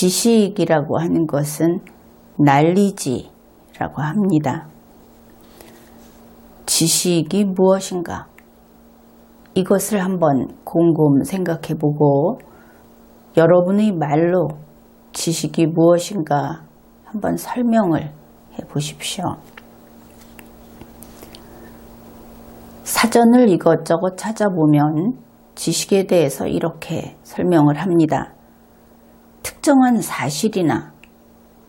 지식이라고 하는 것은 난리지라고 합니다. 지식이 무엇인가? 이것을 한번 곰곰 생각해보고 여러분의 말로 지식이 무엇인가 한번 설명을 해보십시오. 사전을 이것저것 찾아보면 지식에 대해서 이렇게 설명을 합니다. 특정한 사실이나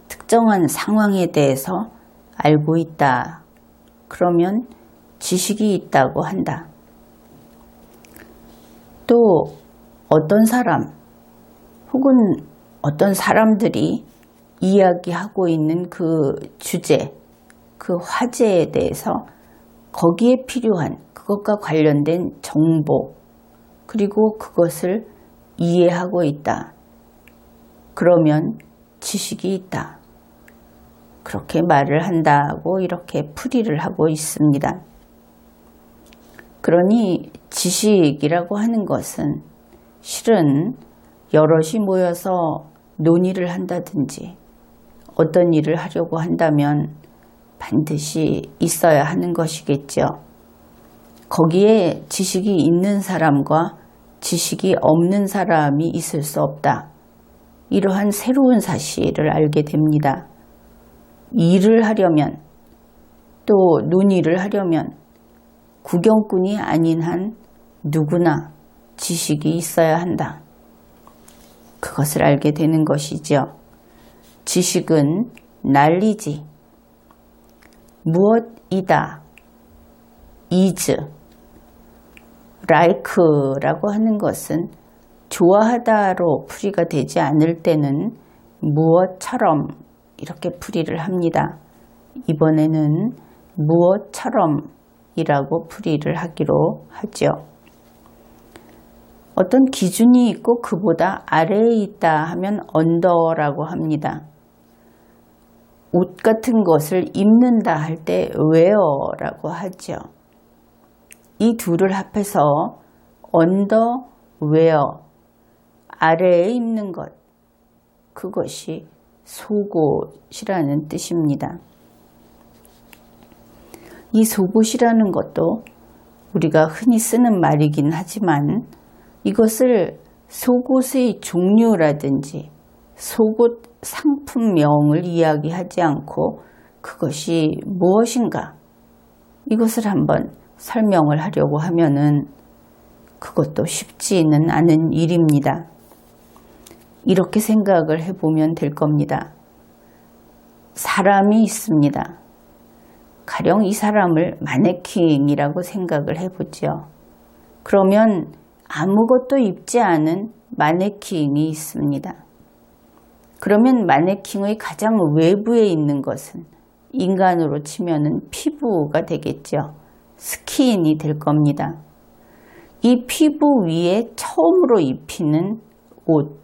특정한 상황에 대해서 알고 있다. 그러면 지식이 있다고 한다. 또 어떤 사람 혹은 어떤 사람들이 이야기하고 있는 그 주제, 그 화제에 대해서 거기에 필요한 그것과 관련된 정보, 그리고 그것을 이해하고 있다. 그러면 지식이 있다. 그렇게 말을 한다고 이렇게 풀이를 하고 있습니다. 그러니 지식이라고 하는 것은 실은 여럿이 모여서 논의를 한다든지 어떤 일을 하려고 한다면 반드시 있어야 하는 것이겠죠. 거기에 지식이 있는 사람과 지식이 없는 사람이 있을 수 없다. 이러한 새로운 사실을 알게 됩니다. 일을 하려면 또 논의를 하려면 구경꾼이 아닌 한 누구나 지식이 있어야 한다. 그것을 알게 되는 것이죠. 지식은 난리지. 무엇이다. is. like라고 하는 것은 좋아하다로 풀이가 되지 않을 때는 무엇처럼 이렇게 풀이를 합니다. 이번에는 무엇처럼 이라고 풀이를 하기로 하죠. 어떤 기준이 있고 그보다 아래에 있다 하면 언더라고 합니다. 옷 같은 것을 입는다 할 때 wear라고 하죠. 이 둘을 합해서 underwear, 아래에 입는 것, 그것이 속옷이라는 뜻입니다. 이 속옷이라는 것도 우리가 흔히 쓰는 말이긴 하지만 이것을 속옷의 종류라든지 속옷 상품명을 이야기하지 않고 그것이 무엇인가 이것을 한번 설명을 하려고 하면은 그것도 쉽지는 않은 일입니다. 이렇게 생각을 해보면 될 겁니다. 사람이 있습니다. 가령 이 사람을 마네킹이라고 생각을 해보죠. 그러면 아무것도 입지 않은 마네킹이 있습니다. 그러면 마네킹의 가장 외부에 있는 것은 인간으로 치면은 피부가 되겠죠. 스킨이 될 겁니다. 이 피부 위에 처음으로 입히는 옷,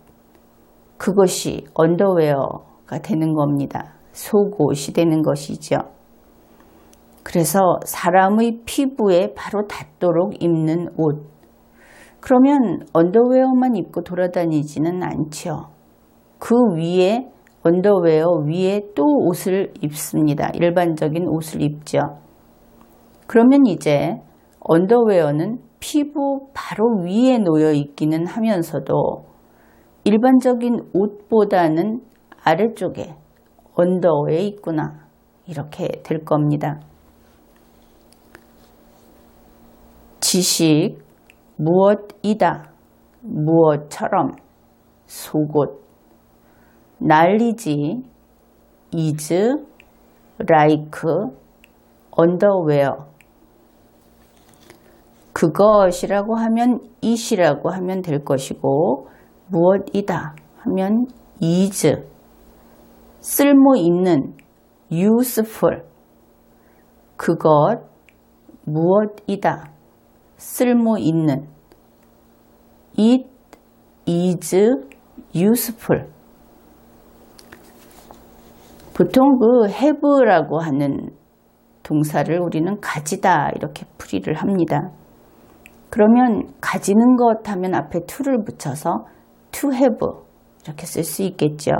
그것이 언더웨어가 되는 겁니다. 속옷이 되는 것이죠. 그래서 사람의 피부에 바로 닿도록 입는 옷. 그러면 언더웨어만 입고 돌아다니지는 않죠. 그 위에 언더웨어 위에 또 옷을 입습니다. 일반적인 옷을 입죠. 그러면 이제 언더웨어는 피부 바로 위에 놓여 있기는 하면서도 일반적인 옷보다는 아래쪽에 언더에 있구나 이렇게 될 겁니다. 지식, 무엇이다, 무엇처럼, 속옷, 난리지, is, like, underwear. 그것이라고 하면 it이라고 하면 될 것이고 무엇이다 하면 is, 쓸모있는, useful. 그것, 무엇이다, 쓸모있는. It is useful. 보통 그 have라고 하는 동사를 우리는 가지다 이렇게 풀이를 합니다. 그러면 가지는 것 하면 앞에 to를 붙여서 to have 이렇게 쓸 수 있겠죠.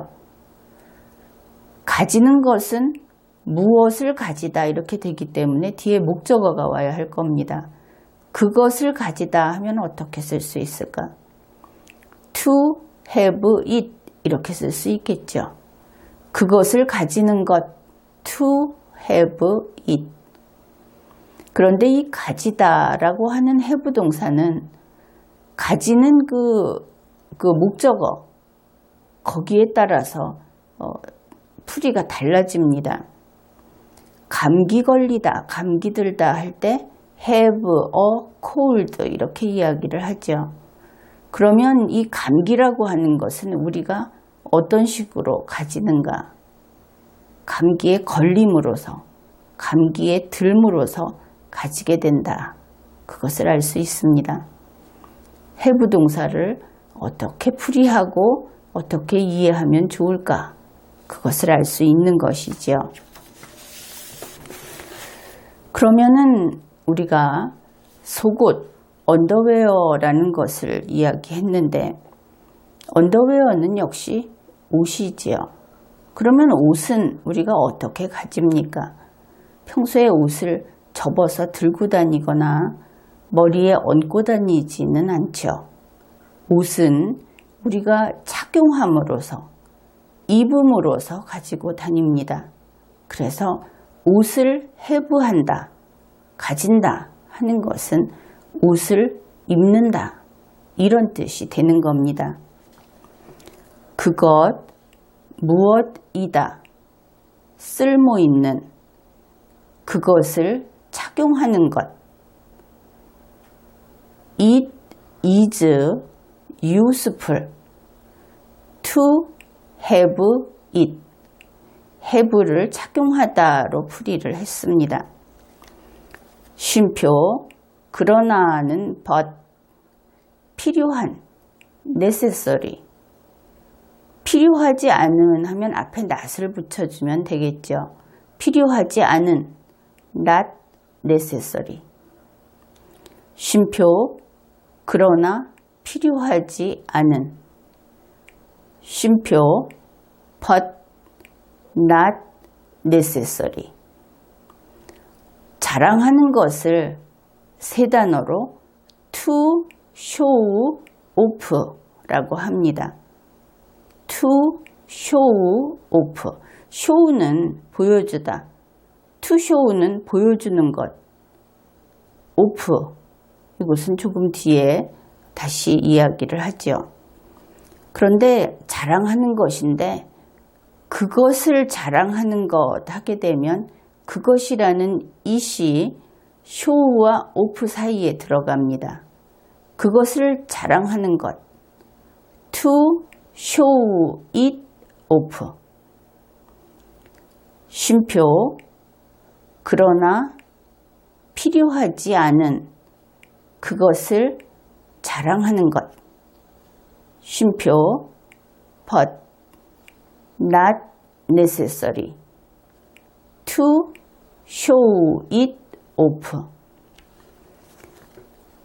가지는 것은 무엇을 가지다 이렇게 되기 때문에 뒤에 목적어가 와야 할 겁니다. 그것을 가지다 하면 어떻게 쓸 수 있을까? To have it 이렇게 쓸 수 있겠죠. 그것을 가지는 것 to have it. 그런데 이 가지다라고 하는 have 동사는 가지는 그 목적어 거기에 따라서 풀이가 달라집니다. 감기 걸리다, 감기 들다 할 때 have a cold 이렇게 이야기를 하죠. 그러면 이 감기라고 하는 것은 우리가 어떤 식으로 가지는가? 감기에 걸림으로써, 감기에 들므로써 가지게 된다. 그것을 알 수 있습니다. have 동사를 어떻게 풀이하고 어떻게 이해하면 좋을까? 그것을 알 수 있는 것이죠. 그러면은 우리가 속옷, 언더웨어라는 것을 이야기했는데 언더웨어는 역시 옷이지요. 그러면 옷은 우리가 어떻게 가집니까? 평소에 옷을 접어서 들고 다니거나 머리에 얹고 다니지는 않죠. 옷은 우리가 착용함으로써, 입음으로써 가지고 다닙니다. 그래서 옷을 해부한다, 가진다 하는 것은 옷을 입는다 이런 뜻이 되는 겁니다. 그것, 무엇이다, 쓸모있는, 그것을 착용하는 것. It is useful to have it. have를 착용하다로 풀이를 했습니다. 쉼표, 그러나는 but, 필요한, necessary. 필요하지 않은 하면 앞에 not을 붙여주면 되겠죠. 필요하지 않은, not necessary. 쉼표, 그러나 필요하지 않은. 쉼표, but not necessary. 자랑하는 것을 세 단어로 to show off 라고 합니다. to show off. show는 보여주다. to show는 보여주는 것. off. 이것은 조금 뒤에 다시 이야기를 하죠. 그런데 자랑하는 것인데 그것을 자랑하는 것 하게 되면 그것이라는 it이 show와 off 사이에 들어갑니다. 그것을 자랑하는 것. to show it off. 쉼표, 그러나 필요하지 않은, 그것을 자랑하는 것. 쉼표, but not necessary to show it off.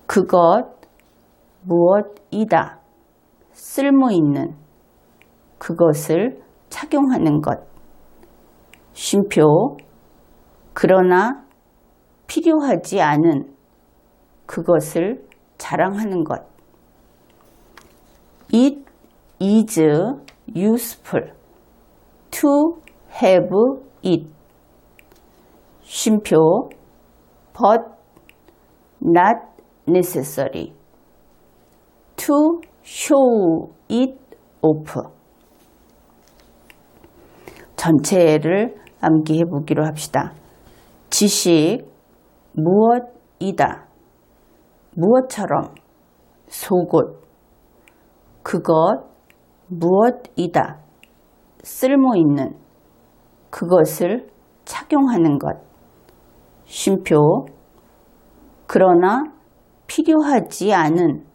그것, 무엇이다, 쓸모있는, 그것을 착용하는 것. 쉼표, 그러나 필요하지 않은, 그것을 자랑하는 것. It is useful to have it. 쉼표, but not necessary to show it off. 전체를 암기해 보기로 합시다. 지식, 무엇이다, 무엇처럼, 속옷, 그것, 무엇이다, 쓸모있는, 그것을 착용하는 것. 쉼표, 그러나 필요하지 않은,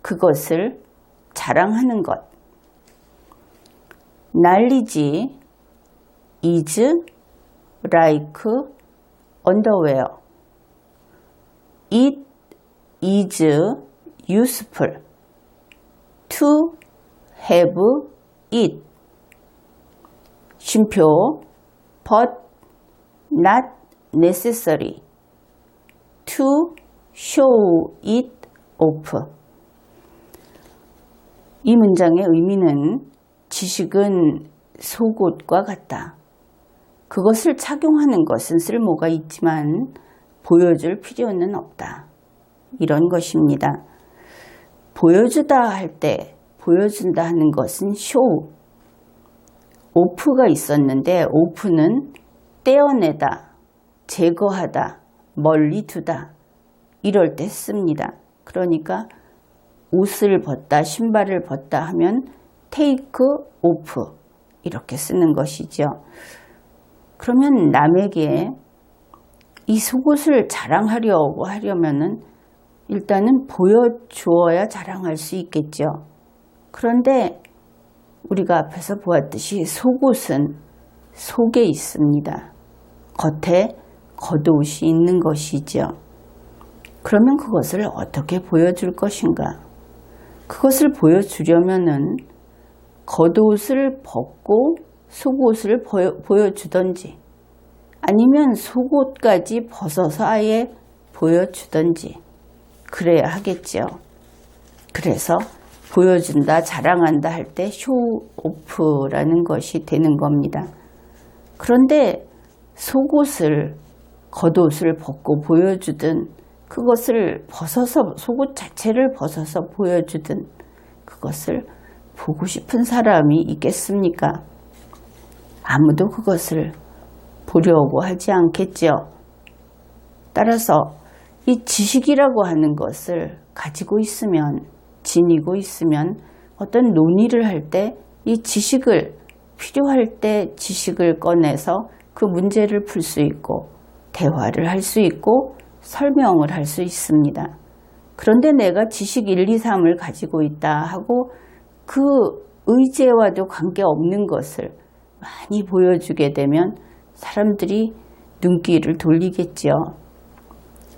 그것을 자랑하는 것. knowledge is like underwear. It is useful to have it. 쉼표 but not necessary to show it off. 이 문장의 의미는 지식은 속옷과 같다. 그것을 착용하는 것은 쓸모가 있지만 보여줄 필요는 없다. 이런 것입니다. 보여주다 할 때 보여준다 하는 것은 show. off가 있었는데 off는 떼어내다, 제거하다, 멀리 두다 이럴 때 씁니다. 그러니까 옷을 벗다, 신발을 벗다 하면 take off 이렇게 쓰는 것이죠. 그러면 남에게 이 속옷을 자랑하려고 하려면은 일단은 보여주어야 자랑할 수 있겠죠. 그런데 우리가 앞에서 보았듯이 속옷은 속에 있습니다. 겉에 겉옷이 있는 것이죠. 그러면 그것을 어떻게 보여줄 것인가? 그것을 보여주려면은 겉옷을 벗고 속옷을 보여주던지 아니면 속옷까지 벗어서 아예 보여주던지 그래야 하겠죠. 그래서 보여준다, 자랑한다 할 때 쇼오프라는 것이 되는 겁니다. 그런데 속옷을, 겉옷을 벗고 보여주든 그것을 벗어서, 속옷 자체를 벗어서 보여주든 그것을 보고 싶은 사람이 있겠습니까? 아무도 그것을 보려고 하지 않겠죠. 따라서 이 지식이라고 하는 것을 가지고 있으면, 지니고 있으면 어떤 논의를 할 때 이 지식을 필요할 때 지식을 꺼내서 그 문제를 풀 수 있고 대화를 할 수 있고 설명을 할 수 있습니다. 그런데 내가 지식 1, 2, 3을 가지고 있다 하고 그 의제와도 관계없는 것을 많이 보여주게 되면 사람들이 눈길을 돌리겠죠.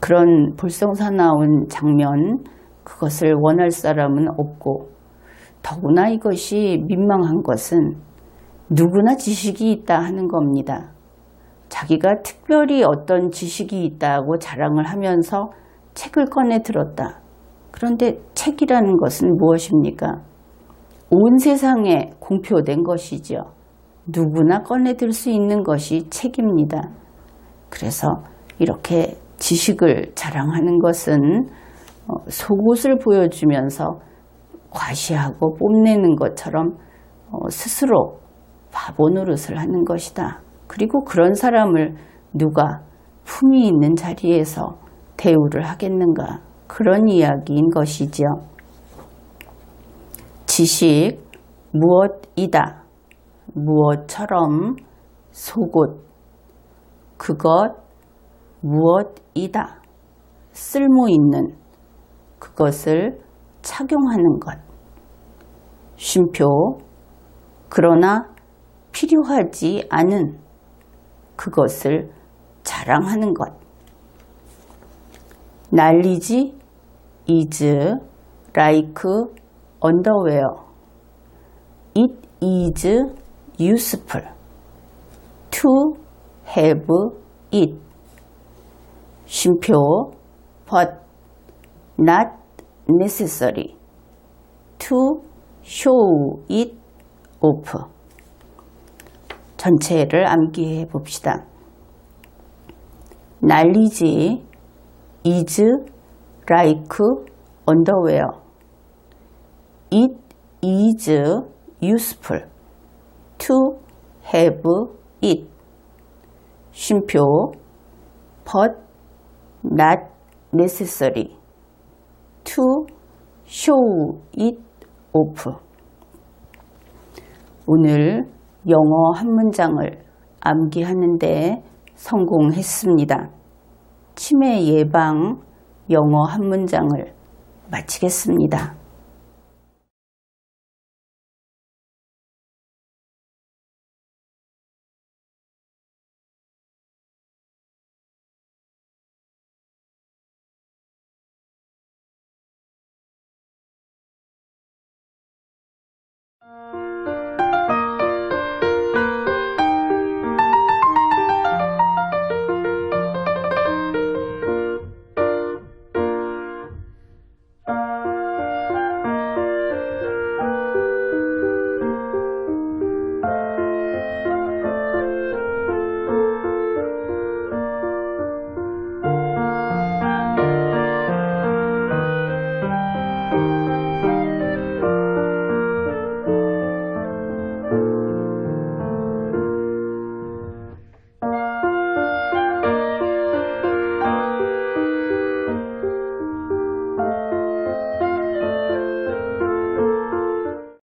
그런 볼썽사나운 장면, 그것을 원할 사람은 없고 더구나 이것이 민망한 것은 누구나 지식이 있다 하는 겁니다. 자기가 특별히 어떤 지식이 있다고 자랑을 하면서 책을 꺼내 들었다. 그런데 책이라는 것은 무엇입니까? 온 세상에 공표된 것이죠. 누구나 꺼내 들 수 있는 것이 책입니다. 그래서 이렇게 지식을 자랑하는 것은 속옷을 보여주면서 과시하고 뽐내는 것처럼 스스로 바보 노릇을 하는 것이다. 그리고 그런 사람을 누가 품위 있는 자리에서 대우를 하겠는가? 그런 이야기인 것이죠. 지식 무엇이다. 무엇처럼 속옷 그것 무엇이다. 쓸모있는 그것을 착용하는 것. 쉼표 그러나 필요하지 않은 그것을 자랑하는 것. knowledge is like underwear. It is useful to have it. 쉼표 but not necessary to show it off. 전체를 암기해 봅시다. knowledge is like underwear. It is useful to have it. 쉼표 but not necessary to show it off. 오늘 영어 한 문장을 암기하는데 성공했습니다. 치매 예방 영어 한 문장을 마치겠습니다.